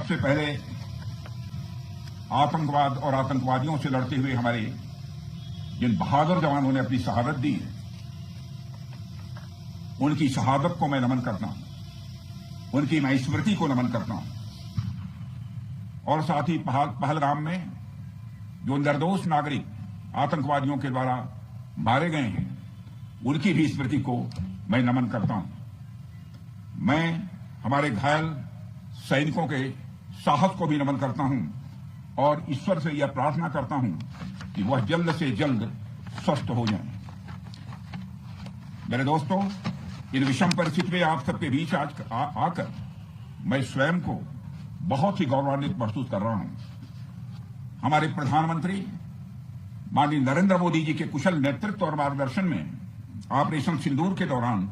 सबसे पहले आतंकवाद और आतंकवादियों से लड़ते हुए हमारे जिन बहादुर जवानों ने अपनी शहादत दी है, उनकी शहादत को मैं नमन करता हूं, उनकी मैं स्मृति को नमन करता हूं। और साथ ही पहलगाम में जो निर्दोष नागरिक आतंकवादियों के द्वारा मारे गए हैं, उनकी भी स्मृति को मैं नमन करता हूं। मैं हमारे घायल सैनिकों के साहस को भी नमन करता हूं और ईश्वर से यह प्रार्थना करता हूं कि वह जल्द से जल्द स्वस्थ हो जाएं। मेरे दोस्तों, इन विषम परिस्थिति में आप सबके बीच आज आकर मैं स्वयं को बहुत ही गौरवान्वित महसूस कर रहा हूं। हमारे प्रधानमंत्री माननीय नरेंद्र मोदी जी के कुशल नेतृत्व और मार्गदर्शन में ऑपरेशन सिंदूर के दौरान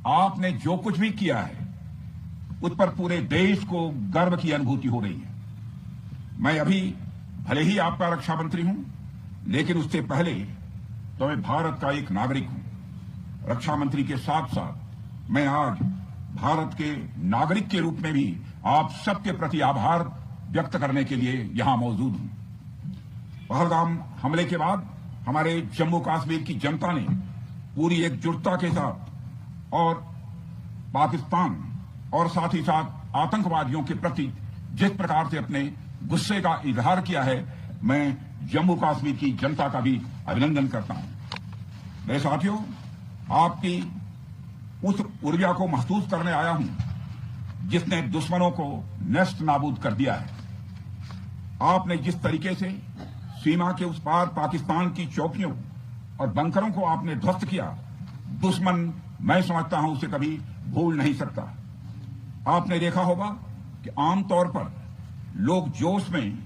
आपने जो कुछ भी किया है, उस पर पूरे देश को गर्व की अनुभूति हो रही है। मैं अभी भले ही आपका रक्षा मंत्री हूं, लेकिन उससे पहले तो मैं भारत का एक नागरिक हूं। रक्षा मंत्री के साथ साथ मैं आज भारत के नागरिक के रूप में भी आप सबके प्रति आभार व्यक्त करने के लिए यहां मौजूद हूं। पहलगाम हमले के बाद हमारे जम्मू कश्मीर की जनता ने पूरी एकजुटता के साथ और पाकिस्तान और साथ ही साथ आतंकवादियों के प्रति जिस प्रकार से अपने गुस्से का इजहार किया है, मैं जम्मू कश्मीर की जनता का भी अभिनंदन करता हूं। मेरे साथियों, आपकी उस ऊर्जा को महसूस करने आया हूं जिसने दुश्मनों को नष्ट नाबूद कर दिया है। आपने जिस तरीके से सीमा के उस पार पाकिस्तान की चौकियों और बंकरों को आपने ध्वस्त किया, दुश्मन मैं समझता हूं उसे कभी भूल नहीं सकता। आपने देखा होगा कि आमतौर पर लोग जोश में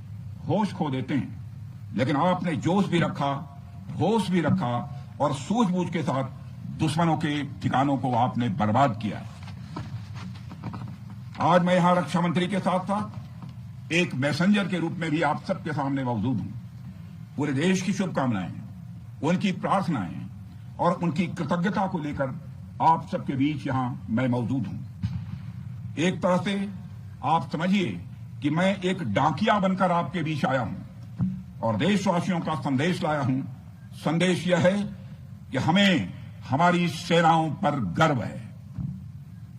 होश खो देते हैं, लेकिन आपने जोश भी रखा, होश भी रखा और सूझबूझ के साथ दुश्मनों के ठिकानों को आपने बर्बाद किया। आज मैं यहां रक्षा मंत्री के साथ साथ एक मैसेंजर के रूप में भी आप सबके सामने मौजूद हूं। पूरे देश की शुभकामनाएं, उनकी प्रार्थनाएं और उनकी कृतज्ञता को लेकर आप सबके बीच यहां मैं मौजूद हूं। एक तरह से आप समझिए कि मैं एक डाकिया बनकर आपके बीच आया हूं और देशवासियों का संदेश लाया हूं। संदेश यह है कि हमें हमारी सेनाओं पर गर्व है।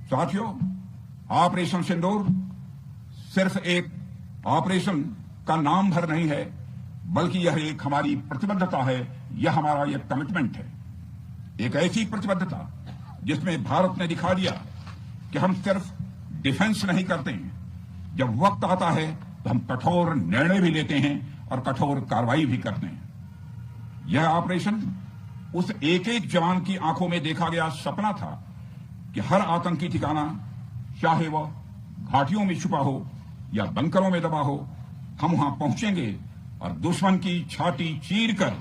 साथियों, ऑपरेशन सिंदूर सिर्फ एक ऑपरेशन का नाम भर नहीं है, बल्कि यह एक हमारी प्रतिबद्धता है, यह हमारा एक कमिटमेंट है। एक ऐसी प्रतिबद्धता जिसमें भारत ने दिखा दिया कि हम सिर्फ डिफेंस नहीं करते हैं, जब वक्त आता है तो हम कठोर निर्णय भी लेते हैं और कठोर कार्रवाई भी करते हैं। यह ऑपरेशन उस एक एक जवान की आंखों में देखा गया सपना था कि हर आतंकी ठिकाना, चाहे वह घाटियों में छुपा हो या बंकरों में दबा हो, हम वहां पहुंचेंगे और दुश्मन की छाती चीर कर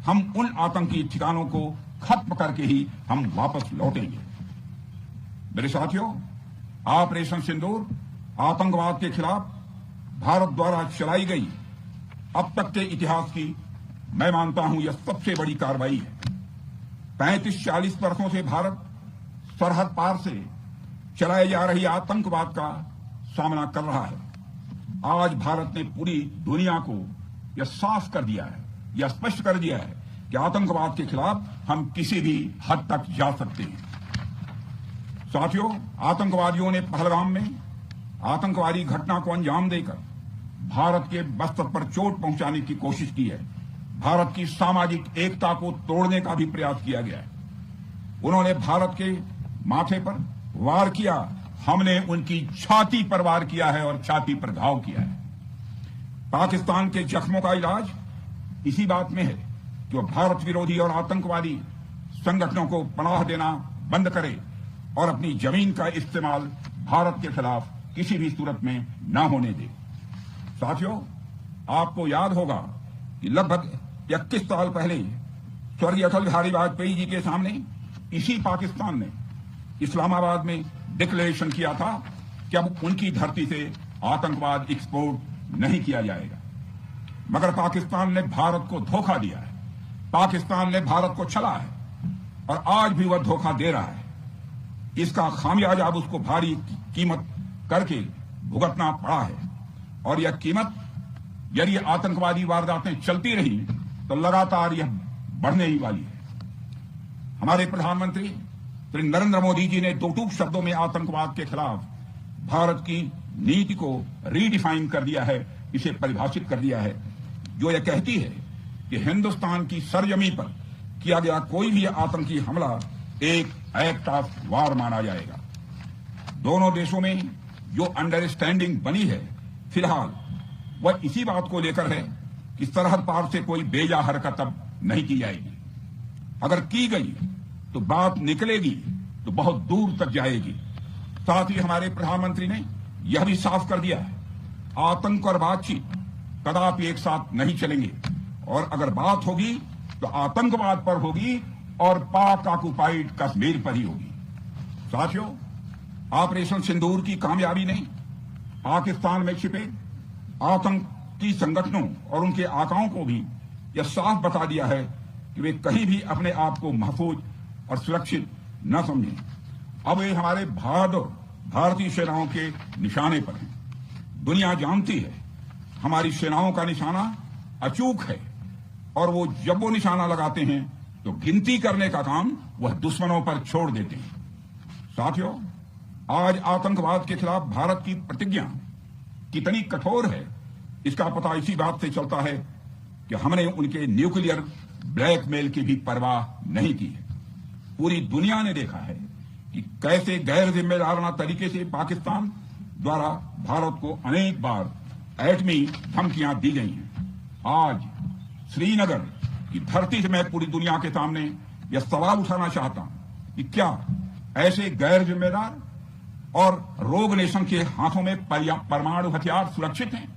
हम उन आतंकी ठिकानों को खत्म करके ही हम वापस लौटेंगे। मेरे साथियों, ऑपरेशन सिंदूर आतंकवाद के खिलाफ भारत द्वारा चलाई गई अब तक के इतिहास की मैं मानता हूं यह सबसे बड़ी कार्रवाई है। 35-40 वर्षों से भारत सरहद पार से चलाए जा रही आतंकवाद का सामना कर रहा है। आज भारत ने पूरी दुनिया को यह साफ कर दिया है, यह स्पष्ट कर दिया है कि आतंकवाद के खिलाफ हम किसी भी हद तक जा सकते हैं। साथियों, आतंकवादियों ने पहलगाम में आतंकवादी घटना को अंजाम देकर भारत के बस्तर पर चोट पहुंचाने की कोशिश की है। भारत की सामाजिक एकता को तोड़ने का भी प्रयास किया गया है। उन्होंने भारत के माथे पर वार किया, हमने उनकी छाती पर वार किया है और छाती पर घाव किया है। पाकिस्तान के जख्मों का इलाज इसी बात में है कि वह भारत विरोधी और आतंकवादी संगठनों को पनाह देना बंद करे और अपनी जमीन का इस्तेमाल भारत के खिलाफ किसी भी सूरत में न होने दे। साथियों, आपको याद होगा कि लगभग 21 साल पहले स्वर्गीय अटल बिहारी वाजपेयी जी के सामने इसी पाकिस्तान ने इस्लामाबाद में डिक्लेरेशन किया था कि अब उनकी धरती से आतंकवाद एक्सपोर्ट नहीं किया जाएगा। मगर पाकिस्तान ने भारत को धोखा दिया है, पाकिस्तान ने भारत को छला है और आज भी वह धोखा दे रहा है। इसका खामियाजा अब उसको भारी कीमत करके भुगतना पड़ा है। और यह कीमत, यदि आतंकवादी वारदातें चलती रही तो लगातार यह बढ़ने ही वाली है। हमारे प्रधानमंत्री श्री नरेंद्र मोदी जी ने दो टूक शब्दों में आतंकवाद के खिलाफ भारत की नीति को रीडिफाइन कर दिया है, इसे परिभाषित कर दिया है, जो यह कहती है कि हिंदुस्तान की सरजमी पर किया गया कोई भी आतंकी हमला एक एक्ट ऑफ वार माना जाएगा। दोनों देशों में जो अंडरस्टैंडिंग बनी है फिलहाल वह इसी बात को लेकर है कि सरहद पार से कोई बेजा हरकत अब नहीं की जाएगी। अगर की गई तो बात निकलेगी तो बहुत दूर तक जाएगी। साथ ही हमारे प्रधानमंत्री ने यह भी साफ कर दिया है, आतंक और बातचीत कदापि एक साथ नहीं चलेंगे, और अगर बात होगी तो आतंकवाद पर होगी और पाक ऑक्युपाइड कश्मीर पर ही होगी। साथियों, ऑपरेशन सिंदूर की कामयाबी ने पाकिस्तान में छिपे आतंकी संगठनों और उनके आकाओं को भी यह साफ बता दिया है कि वे कहीं भी अपने आप को महफूज और सुरक्षित न समझें। अब वे हमारे बहादुर भारतीय सेनाओं के निशाने पर हैं। दुनिया जानती है हमारी सेनाओं का निशाना अचूक है, और वो जब वो निशाना लगाते हैं तो गिनती करने का काम वह दुश्मनों पर छोड़ देते हैं। साथियों, आज आतंकवाद के खिलाफ भारत की प्रतिज्ञा कितनी कठोर है इसका पता इसी बात से चलता है कि हमने उनके न्यूक्लियर ब्लैकमेल की भी परवाह नहीं की है। पूरी दुनिया ने देखा है कि कैसे गैर जिम्मेदाराना तरीके से पाकिस्तान द्वारा भारत को अनेक बार एटमी धमकियां दी गई हैं। आज श्रीनगर की धरती से मैं पूरी दुनिया के सामने यह सवाल उठाना चाहता हूं कि क्या ऐसे गैर जिम्मेदार और रोग नेशन के हाथों में परमाणु हथियार सुरक्षित हैं?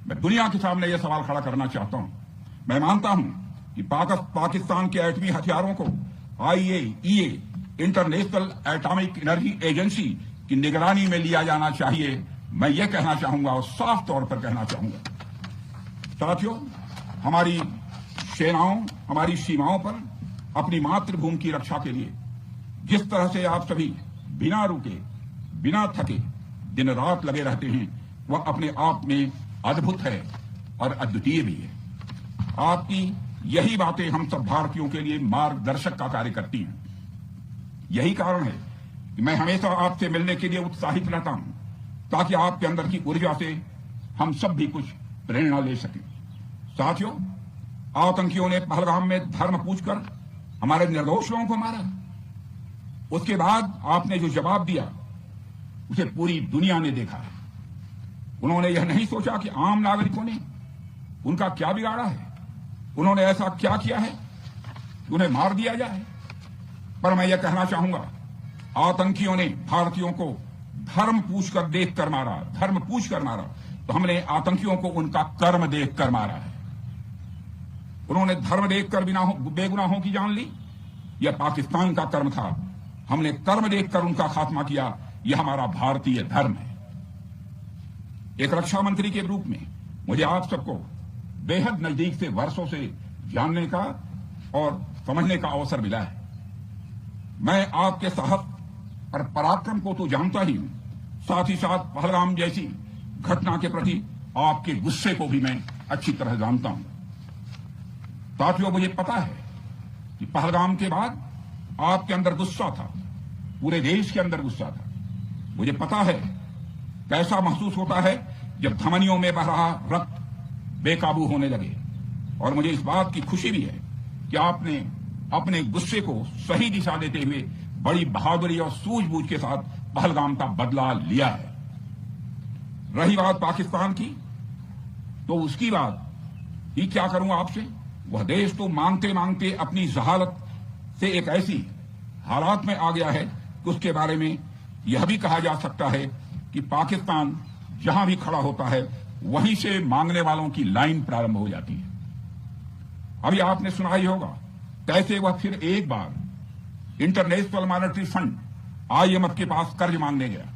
मैं दुनिया के सामने यह सवाल खड़ा करना चाहता हूं। मैं मानता हूं कि पाकिस्तान के एटमी हथियारों को IAEA international atomic energy agency की निगरानी में लिया जाना चाहिए। मैं यह कहना चाहूंगा और साफ तौर पर कहना चाहूंगा। साथियों, हमारी सेनाओं हमारी सीमाओं पर अपनी मातृभूमि की रक्षा के लिए जिस तरह से आप सभी बिना रुके बिना थके दिन रात लगे रहते हैं, वह अपने आप में अद्भुत है और अद्वितीय भी है। आपकी यही बातें हम सब भारतीयों के लिए मार्गदर्शक का कार्य करती हैं। यही कारण है कि मैं हमेशा आपसे मिलने के लिए उत्साहित रहता हूं, ताकि आपके अंदर की ऊर्जा से हम सब भी कुछ प्रेरणा ले सकें। साथियों, आतंकियों ने पहलगाम में धर्म पूछकर हमारे निर्दोष लोगों को मारा। उसके बाद आपने जो जवाब दिया उसे पूरी दुनिया ने देखा है। उन्होंने यह नहीं सोचा कि आम नागरिकों ने उनका क्या बिगाड़ा है, उन्होंने ऐसा क्या किया है कि उन्हें मार दिया जाए। पर मैं यह कहना चाहूंगा, आतंकियों ने भारतीयों को धर्म पूछकर देखकर मारा, धर्म पूछकर मारा, तो हमने आतंकियों को उनका कर्म देखकर मारा है। उन्होंने धर्म देखकर बेगुनाहों की जान ली, यह पाकिस्तान का कर्म था। हमने कर्म देखकर उनका खात्मा किया, यह हमारा भारतीय धर्म है। एक रक्षा मंत्री के रूप में मुझे आप सबको बेहद नजदीक से वर्षों से जानने का और समझने का अवसर मिला है। मैं आपके साहस और पराक्रम को तो जानता ही हूं, साथ ही साथ पहलगाम जैसी घटना के प्रति आपके गुस्से को भी मैं अच्छी तरह जानता हूं। साथियों, मुझे पता है कि पहलगाम के बाद आपके अंदर गुस्सा था, पूरे देश के अंदर गुस्सा था। मुझे पता है कैसा महसूस होता है जब धमनियों में बह रहा रक्त बेकाबू होने लगे, और मुझे इस बात की खुशी भी है कि आपने अपने गुस्से को सही दिशा देते हुए बड़ी बहादुरी और सूझबूझ के साथ पहलगाम का बदला लिया है। रही बात पाकिस्तान की, तो उसकी बात ही क्या करूं आपसे। वह देश तो मांगते मांगते अपनी जहालत से एक ऐसी हालात में आ गया है कि उसके बारे में यह भी कहा जा सकता है कि पाकिस्तान जहां भी खड़ा होता है वहीं से मांगने वालों की लाइन प्रारंभ हो जाती है। अभी आपने सुना ही होगा कैसे वह फिर एक बार इंटरनेशनल मॉनेटरी फंड IMF के पास कर्ज मांगने गया।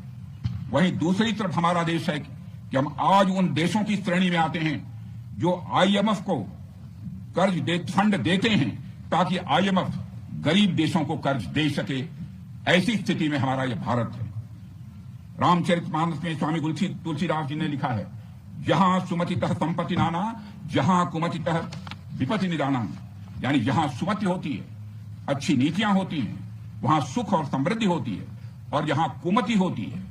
वहीं दूसरी तरफ हमारा देश है कि हम आज उन देशों की श्रेणी में आते हैं जो IMF को फंड देते हैं ताकि IMF गरीब देशों को कर्ज दे सके। ऐसी स्थिति में हमारा यह भारत है। रामचरितमानस में स्वामी तुलसीदास जी ने लिखा है, जहां सुमतितः संपत्ति नाना, जहां कुमतितः विपत्ति निदाना। यानी जहां सुमति होती है, अच्छी नीतियां होती हैं, वहां सुख और समृद्धि होती है, और जहां कुमति होती है,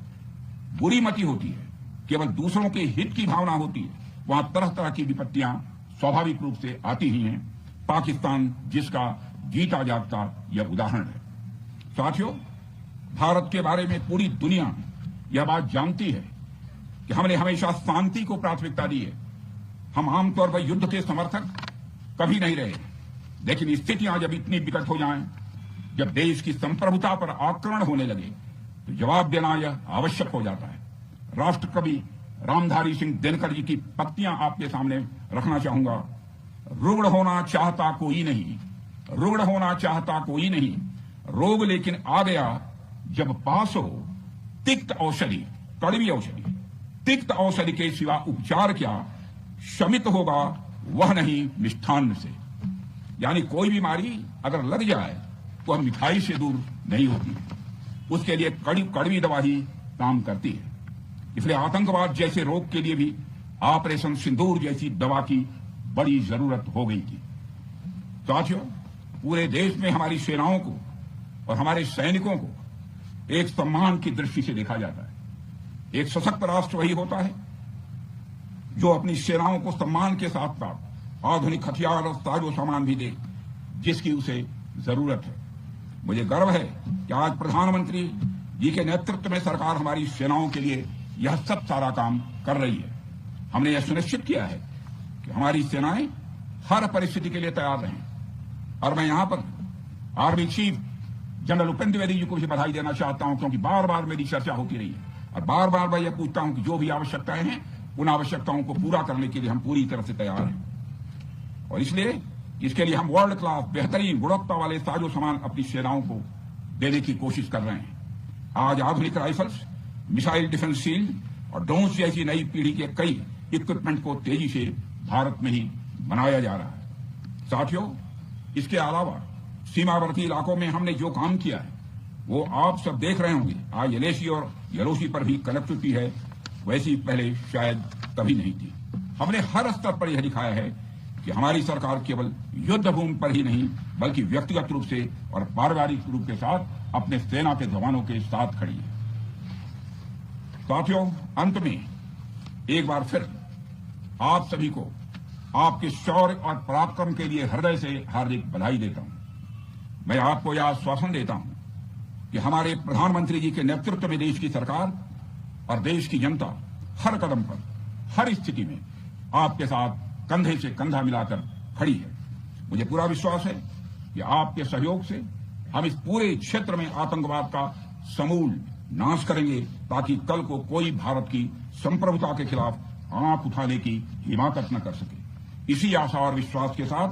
बुरी मति होती है, केवल दूसरों के हित की भावना होती है, वहां तरह तरह की विपत्तियां स्वाभाविक रूप से आती ही हैं। पाकिस्तान जिसका जीता जागता यह उदाहरण है। साथियों, भारत के बारे में पूरी दुनिया यह बात जानती है कि हमने हमेशा शांति को प्राथमिकता दी है। हम आमतौर पर युद्ध के समर्थक कभी नहीं रहे, लेकिन स्थितियां जब इतनी विकट हो जाएं, जब देश की संप्रभुता पर आक्रमण होने लगे, तो जवाब देना यह आवश्यक हो जाता है। राष्ट्रकवि रामधारी सिंह दिनकर जी की पंक्तियां आपके सामने रखना चाहूंगा। रुग्ण होना चाहता कोई नहीं, रुग्ण होना चाहता कोई नहीं, रोग लेकिन आ गया जब पास हो तिक्त औषधि, कड़वी औषधि। तिक्त औषधि के सिवा उपचार क्या, शमित होगा वह नहीं मिष्ठान्न से। यानी कोई बीमारी अगर लग जाए तो वह मिठाई से दूर नहीं होती, उसके लिए कड़वी दवा ही काम करती है। इसलिए आतंकवाद जैसे रोग के लिए भी ऑपरेशन सिंदूर जैसी दवा की बड़ी जरूरत हो गई थी। साथियों, पूरे देश में हमारी सेनाओं को और हमारे सैनिकों को एक सम्मान की दृष्टि से देखा जाता है। एक सशक्त राष्ट्र वही होता है जो अपनी सेनाओं को सम्मान के साथ साथ आधुनिक हथियार और साजो सामान भी दे जिसकी उसे जरूरत है। मुझे गर्व है कि आज प्रधानमंत्री जी के नेतृत्व में सरकार हमारी सेनाओं के लिए यह सब सारा काम कर रही है। हमने यह सुनिश्चित किया है कि हमारी सेनाएं हर परिस्थिति के लिए तैयार रहें। और मैं यहां पर army chief general Upendra Dwivedi ji को भी बधाई देना चाहता हूं, क्योंकि बार बार मेरी चर्चा होती रही है और बार बार मैं यह पूछता हूं कि जो भी आवश्यकताएं हैं उन आवश्यकताओं को पूरा करने के लिए हम पूरी तरह से तैयार हैं। और इसलिए इसके लिए हम वर्ल्ड क्लास बेहतरीन गुणवत्ता वाले साजो सामान अपनी सेनाओं को देने की कोशिश कर रहे हैं। आज आधुनिक राइफल्स, मिसाइल डिफेंस शील्ड और ड्रोन्स जैसी नई पीढ़ी के कई इक्विपमेंट को तेजी से भारत में ही बनाया जा रहा है। साथियों, इसके अलावा सीमावर्ती इलाकों में हमने जो काम किया है वो आप सब देख रहे होंगे। आज एलएसी और यलोसी पर भी कनेक्टिविटी है, वैसी पहले शायद कभी नहीं थी। हमने हर स्तर पर यह दिखाया है कि हमारी सरकार केवल युद्ध भूमि पर ही नहीं बल्कि व्यक्तिगत रूप से और पारिवारिक रूप के साथ अपने सेना के जवानों के साथ खड़ी है। साथियों, अंत में एक बार फिर आप सभी को आपके शौर्य और पराक्रम के लिए हृदय से हार्दिक बधाई देता हूं। मैं आपको यह आश्वासन देता हूं कि हमारे प्रधानमंत्री जी के नेतृत्व में देश की सरकार और देश की जनता हर कदम पर, हर स्थिति में आपके साथ कंधे से कंधा मिलाकर खड़ी है। मुझे पूरा विश्वास है कि आपके सहयोग से हम इस पूरे क्षेत्र में आतंकवाद का समूल नाश करेंगे, ताकि कल को कोई भारत की संप्रभुता के खिलाफ आंख उठाने की हिमाकत न कर सके। इसी आशा और विश्वास के साथ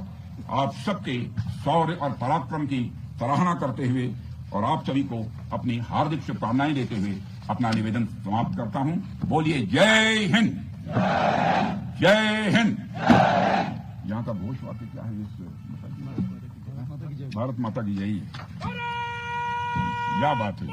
आप सबके शौर्य और पराक्रम की सराहना करते हुए और आप सभी को अपनी हार्दिक शुभकामनाएं देते हुए अपना निवेदन समाप्त करता हूं। बोलिए जय हिंद, जय हिंद। यहाँ का घोष वाक्य क्या है? इस भारत माता की जय। क्या बात है।